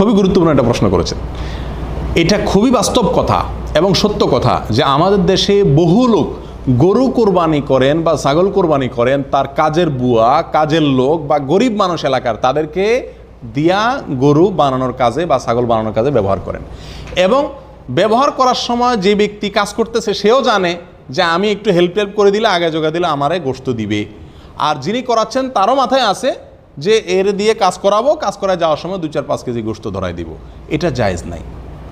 খুবই গুরুত্বপূর্ণ একটা প্রশ্ন করেছেন। এটা খুবই বাস্তব কথা এবং সত্য কথা যে আমাদের দেশে বহু লোক গরু কোরবানি করেন বা ছাগল কোরবানি করেন, তার কাজের বুয়া, কাজের লোক বা গরিব মানুষ এলাকার তাদেরকে দিয়া গরু বানানোর কাজে বা ছাগল বানানোর কাজে ব্যবহার করেন। এবং ব্যবহার করার সময় যে ব্যক্তি কাজ করতেছে সেও জানে যে আমি একটু হেল্প করে দিলে, আগে জোগা দিলে আমারে গোশত দিবে। আর যিনি করাচ্ছেন তারও মাথায় আছে যে এর দিয়ে কাজ করাবো, কাজ করায় যাওয়ার সময় 2-4-5 কেজি গোশত ধরাই দিব। এটা জায়েজ নাই,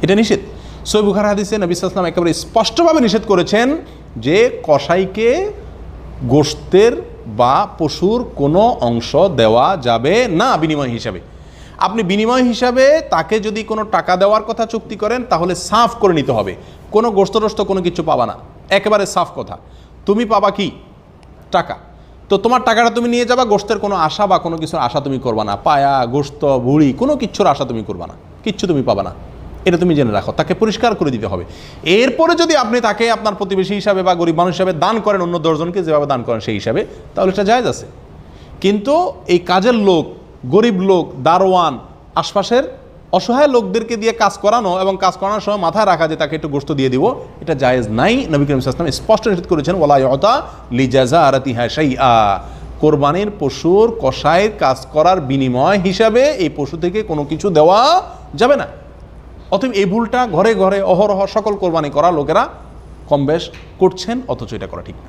এটা নিষেধ। সহিহ বুখারী হাদিসে নবী সাল্লাল্লাহু আলাইহি ওয়াসাল্লাম একেবারে স্পষ্টভাবে নিষেধ করেছেন যে কসাইকে গোশতের বা পশুর কোনো অংশ দেওয়া যাবে না বিনিময় হিসাবে। আপনি বিনিময় হিসাবে তাকে যদি কোনো টাকা দেওয়ার কথা চুক্তি করেন তাহলে সাফ করে নিতে হবে, কোনো গোশত টোস্ত কোনো কিছু পাবা না, একেবারে সাফ কথা। তুমি পাবা কি? টাকা। তো তোমার টাকাটা তুমি নিয়ে যাবা, গোশতের কোনো আশা বা কোনো কিছুর আশা তুমি করবা না, পায়া গোশত ভুড়ি কোনো কিচ্ছুর আশা তুমি করবা না, কিচ্ছু তুমি পাবা না, এটা তুমি জেনে রাখো। তাকে পরিষ্কার করে দিতে হবে। এরপরে যদি আপনি তাকে আপনার প্রতিবেশী হিসাবে বা গরিব মানুষ হিসাবে দান করেন, অন্য 10 জনকে যেভাবে দান করেন সেই হিসাবে, তাহলে এটা জায়েজ আছে। কিন্তু এই কাজের লোক, গরিব লোক, দারোয়ান, আশপাশের অসহায় লোকদেরকে দিয়ে কাজ করানো এবং কাজ করানোর সময় মাথায় রাখা যে তাকে একটু গোশত দিয়ে দিব, এটা জায়েজ নাই। নবী করিম সাল্লাল্লাহু আলাইহি ওয়াসাল্লাম স্পষ্ট নিষেধ করেছেন, ওয়ালা ইউতা লিজাযারাতিহা শাইআ, কোরবানির পশুর কসাইয়ের কাজ করার বিনিময় হিসাবে এই পশু থেকে কোনো কিছু দেওয়া যাবে না। অতএব এই ভুলটা ঘরে ঘরে অহরহ সকল কোরবানি করা লোকেরা কম বেশ করছেন, অথচ এটা করা ঠিক না।